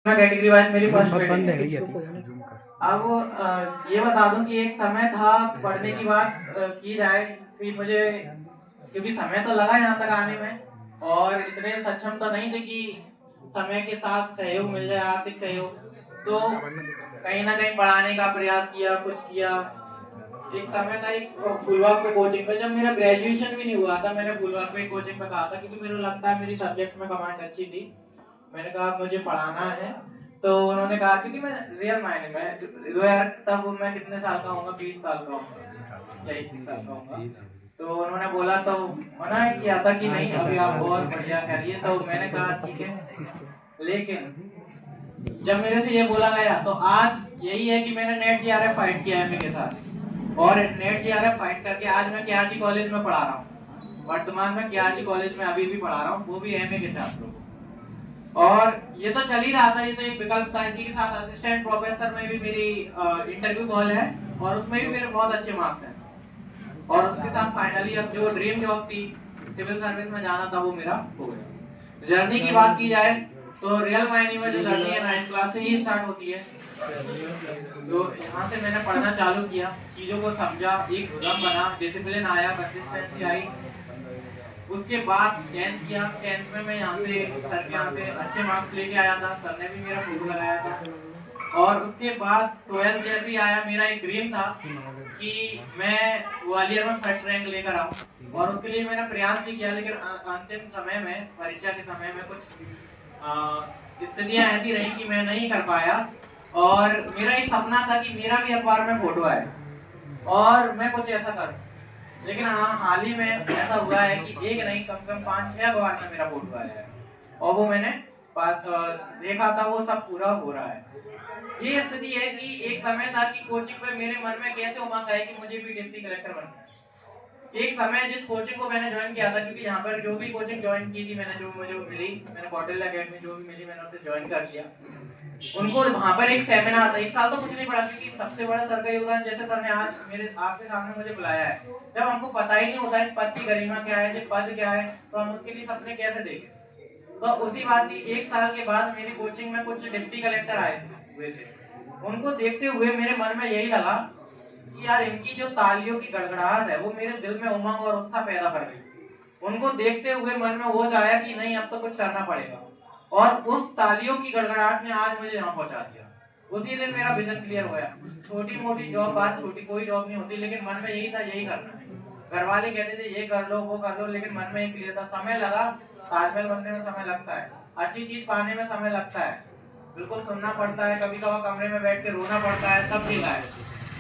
Category wise मेरी first category. अब ये बता दूं कि एक समय था पढ़ने की बात की जाए, फिर मुझे क्योंकि समय तो लगा यहाँ तक आने में और इतने सक्षम तो नहीं थे कि समय के साथ सहयोग मिल जाए, आर्थिक सहयोग। तो कहीं ना कहीं पढ़ाने का प्रयास किया, कुछ किया। एक समय था एक फुलबाग पे कोचिंग पे, जब मेरा ग्रेजुएशन भी नहीं हुआ था, मैंने फुलबाग पे कोचिंग पे कहा था क्योंकि मेरे को लगता है मेरी सब्जेक्ट में कमांड अच्छी थी। मैंने कहा मुझे पढ़ाना है, तो उन्होंने कहा क्योंकि मैं रियल मायने में जो यार तब मैं कितने साल का होऊंगा, 20 साल का होऊंगा या 21 साल का होऊंगा। तो उन्होंने बोला तो मना किया था कि नहीं अभी आप बहुत बढ़िया करिए, तो मैंने कहा ठीक है। लेकिन जब मेरे से ये बोला गया तो आज यही है कि मैंने नेट जीआरएफ फाइट किया है के साथ, और नेट जीआरएफ फाइट करके आज मैं केआरटी कॉलेज में पढ़ा रहा हूँ। वर्तमान में केआरटी कॉलेज में अभी भी पढ़ा रहा हूँ, वो भी एमए के छात्रों को। और ये तो चल ही रहा था, ये तो एक विकल्प था। इसी के साथ असिस्टेंट प्रोफेसर में भी मेरी इंटरव्यू कॉल है और उसमें भी मेरे बहुत अच्छे मार्क्स हैं। और उसके साथ फाइनली अब जो ड्रीम जॉब थी सिविल सर्विस में जाना था वो मेरा हो गया। जर्नी की बात की जाए तो रियल मायने में जो जर्नी है 9th क्लास से ही स्टार्ट होती है। तो यहाँ से मैंने पढ़ना चालू किया, चीजों को समझा, एक दम बना, डिसिप्लिन आया, कंसिस्टेंसी आई। उसके बाद 10th किया। 10th में मैं यहाँ से सर के यहाँ से अच्छे मार्क्स लेके आया था, सर ने भी मेरा फोटो लगाया था। और उसके बाद 12th जैसे ही आया, मेरा एक ड्रीम था कि मैं ग्वालियर में फर्स्ट रैंक लेकर आऊँ, और उसके लिए मैंने प्रयास भी किया। लेकिन अंतिम समय में, परीक्षा के समय में कुछ स्थितियां ऐसी रही कि मैं नहीं कर पाया। और मेरा एक सपना था कि मेरा भी अखबार में फोटो आए और मैं कुछ ऐसा करूं। लेकिन हाँ, हाल ही में ऐसा हुआ है कि एक नहीं कम से कम 5-6 अखबार में मेरा फोटो आया है, और वो मैंने देखा था, वो सब पूरा हो रहा है। ये स्थिति है कि एक समय था कि कोचिंग पे मेरे मन में कैसे उमंग आई कि मुझे भी डिप्टी कलेक्टर बनना है। एक समय जिस कोचिंग को मैंने ज्वाइन किया था, क्योंकि यहाँ पर जो भी कोचिंग ज्वाइन की थी मैंने, जो मुझे मिली, मैंने कौटिल्य अकेडमी जो भी मिली मैंने उसे ज्वाइन कर लिया। उनको वहां पर एक सेमिनार था, एक साल तो कुछ नहीं पढ़ा क्योंकि सबसे बड़ा सर का योगदान, जैसे सर ने आज मेरे आपके सामने मुझे बुलाया है, जब हमको पता ही नहीं होता इस पद की गरिमा क्या है, ये पद क्या है, तो हम उसके लिए सपने कैसे देखें। तो उसी बात की एक साल के बाद मेरी कोचिंग में कुछ डिप्टी कलेक्टर आए हुए थे। उनको देखते हुए मेरे मन में यही लगा कि यार इनकी जो तालियों की गड़गड़ाहट है वो मेरे दिल में उमंग और उत्साह पैदा कर गई। उनको देखते हुए मन में वो आया कि नहीं अब तो कुछ करना पड़ेगा, और उस तालियों की गड़गड़ाहट ने आज मुझे यहाँ पहुंचा दिया। उसी दिन मेरा विजन क्लियर हुआ। छोटी मोटी जॉब, बात छोटी कोई जॉब नहीं होती, लेकिन मन में यही था यही करना है। घर वाले कहते थे ये कर लो वो कर लो, लेकिन मन में एक क्लियर था। समय लगा, ताजमहल बनने में समय लगता है, अच्छी चीज पाने में समय लगता है, बिल्कुल सुनना पड़ता है, कभी कभार कमरे में बैठ के रोना पड़ता है, सब मिला है।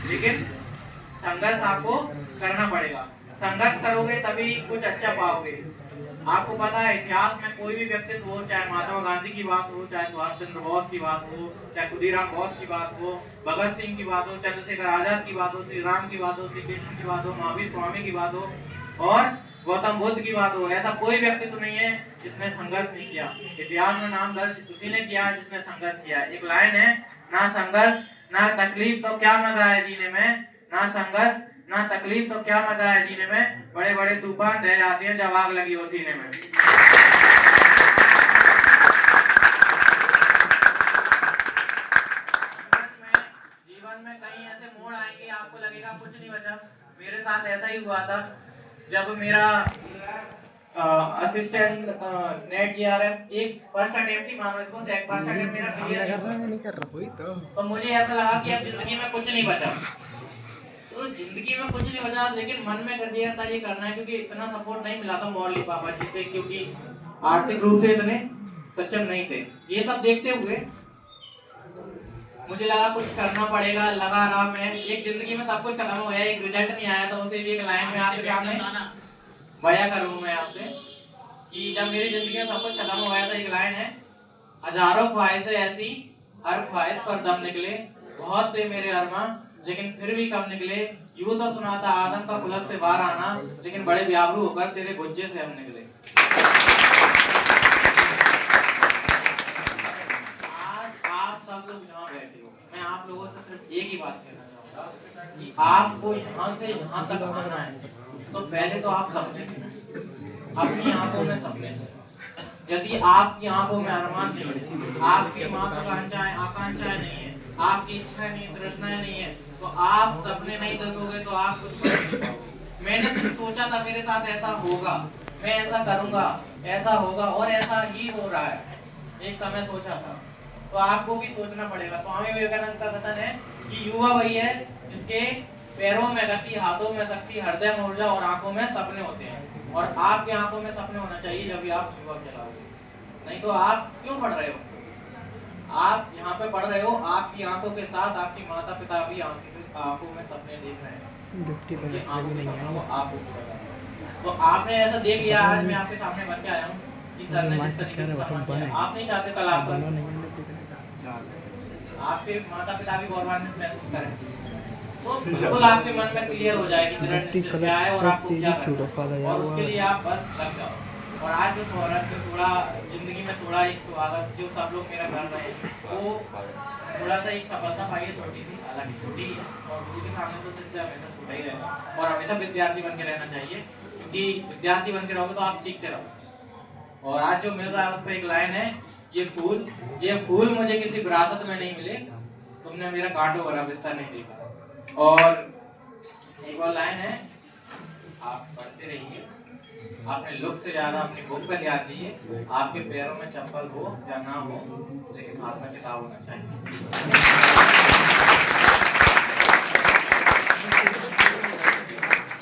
लेकिन संघर्ष आपको करना पड़ेगा, संघर्ष करोगे तभी कुछ अच्छा पाओगे। आपको पता है इतिहास में कोई भी व्यक्तित्व हो, चाहे महात्मा गांधी की बात हो, चाहे सुभाष चंद्र बोस की बात हो, चाहे खुदीराम बोस की बात हो, भगत सिंह की बात हो, चंद्रशेखर आजाद की बात हो, श्री राम की बात हो, श्री कृष्ण की बात हो, महावीर स्वामी की बात हो, और गौतम बुद्ध की बात हो, ऐसा कोई व्यक्तित्व नहीं है जिसने संघर्ष नहीं किया। इतिहास में नाम दर्ज उसी ने किया है जिसने संघर्ष किया। एक लाइन है, ना संघर्ष ना तकलीफ तो क्या मजा है जीने में, ना संघर्ष ना तकलीफ तो क्या मजा है जीने में, बड़े बड़े तूफान रह जाते हैं जब आग लगी हो सीने में। जीवन में कहीं ऐसे मोड़ आएंगे आपको लगेगा कुछ नहीं बचा। मेरे साथ ऐसा ही हुआ था जब मेरा असिस्टेंट नेट जीआरएफ एक फर्स्ट अटेम्प्ट ही मानो इसको, फर्स्ट अटेम्प्ट मेरा क्लियर तो मुझे ऐसा लगा कि अब जिंदगी में कुछ नहीं बचा। तो जिंदगी में कुछ नहीं बचा, लेकिन मन में कर दिया था ये करना है, क्योंकि इतना सपोर्ट नहीं मिला था मौली पापा जी से, क्योंकि आर्थिक रूप से इतने सक्षम नहीं थे। ये सब देखते हुए मुझे लगा कुछ करना पड़ेगा, लगा रहा मैं। एक जिंदगी में सब कुछ खत्म हो गया, एक रिजल्ट नहीं आया, तो उसे भी एक लाइन में आपके सामने बयां करूं मैं आपसे कि जब मेरी जिंदगी में सब कुछ खत्म हो गया था, एक लाइन है, हजारों ख्वाहिशें ऐसी, हर ख्वाहिश पर दम निकले, बहुत थे मेरे अरमां लेकिन फिर भी कम निकले, यूं तो सुना था आदम का खुलस से बाहर आना, लेकिन बड़े व्यापरू होकर तेरे गुज्जे से हम निकले। आज आप सब लोग जहाँ बैठे हो, मैं आप लोगों से सिर्फ एक ही बात कहना चाहूंगा कि आपको यहाँ से यहाँ तक आना है तो पहले तो आप सपने अपनी आंखों में सपने, यदि आपकी आंखों में अरमान नहीं है, आपकी महत्वाकांक्षाएं आकांक्षाएं नहीं है, आपकी इच्छाएं नहीं, तृष्णाएं नहीं है, तो आप सपने नहीं देखोगे तो आप कुछ कर नहीं पाओगे। मैंने सिर्फ सोचा था मेरे साथ ऐसा होगा, मैं ऐसा करूंगा, ऐसा होगा, और ऐसा ही हो रहा है। एक समय सोचा था, तो आपको भी सोचना पड़ेगा। स्वामी विवेकानंद का कथन है कि युवा वही है जिसके पैरों में गति, हाथों में शक्ति, हृदय में ऊर्जा और आंखों में सपने होते हैं। और आपकी आंखों में सपने होना चाहिए जब भी आप युवा कहलाओगे। नहीं तो आप क्यों पढ़ रहे हो? आप यहाँ पे पढ़ रहे हो, आपकी आंखों के साथ आपकी माता पिता भी आंखों में सपने देख रहे हैं। तो आपने ऐसा देख लिया, आज मैं आपके सामने बन के आया हूँ कि सर ने जिस तरीके से सम्मान किया, आप नहीं चाहते कल आपके माता पिता भी गौरवान्वित महसूस करें, तो बिल्कुल आपके मन में क्लियर हो जाएगी क्या है और आपको क्या करना है, और उसके लिए आप बस लग जाओ। और आज जो शोहरत में थोड़ा जिंदगी में थोड़ा एक स्वागत जो सब लोग मेरा कर रहे हैं, वो थोड़ा सा एक सफलता पाई है, छोटी सी, हालांकि छोटी ही है, और गुरु के सामने तो इससे हमेशा छोटा ही रहेगा, और हमेशा विद्यार्थी बन के रहना चाहिए, क्योंकि विद्यार्थी बन के रहोगे तो आप सीखते रहो। और आज जो मिल रहा है उस पर एक लाइन है, ये फूल मुझे किसी विरासत में नहीं मिले, तुमने मेरा कांटों भरा बिस्तर नहीं देखा। और एक और लाइन है, आप पढ़ते रहिए, अपने लुक से ज्यादा अपनी बुक पर ध्यान दीजिए। आपके पैरों में चप्पल हो या ना हो, लेकिन हाथ में किताब होना चाहिए।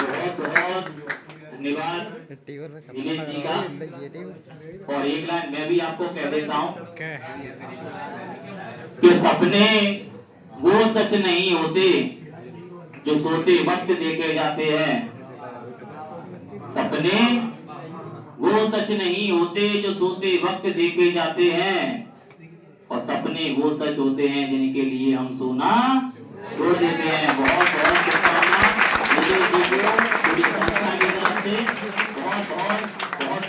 बहुत बहुत धन्यवाद दिनेश जी का। और एक लाइन मैं भी आपको कह देता हूँ कि सपने वो सच नहीं होते जो सोते वक्त देखे जाते हैं। सपने वो सच नहीं होते जो सोते वक्त देखे जाते हैं, और सपने वो सच होते हैं जिनके लिए हम सोना छोड़ देते हैं। बहुत बहुत शुभकामनाएं मुझे जी को पूरी संस्था की तरफ से बहुत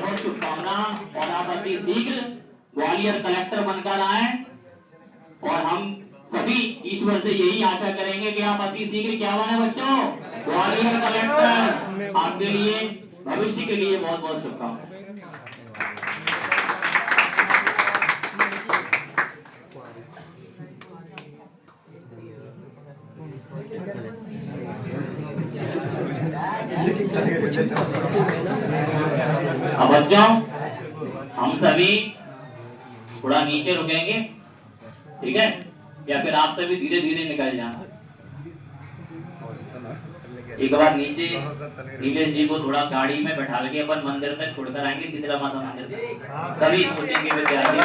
बहुत शुभकामनाएं। और आप अति शीघ्र ग्वालियर कलेक्टर बनकर आए, और हम सभी ईश्वर से यही आशा करेंगे कि आप अति शीघ्र क्या बने बच्चों, ग्वालियर कलेक्टर। आपके लिए भविष्य के लिए बहुत बहुत शुभकामनाएं। अब बच्चों हम सभी थोड़ा नीचे रुकेंगे, ठीक है, या फिर आप सभी धीरे धीरे निकल जाना। एक बार नीचे नीलेश जी को थोड़ा गाड़ी में बैठा के अपन मंदिर तक छोड़कर आएंगे, शीतला माता मंदिर तक। सभी पहुंचेंगे विद्यार्थी।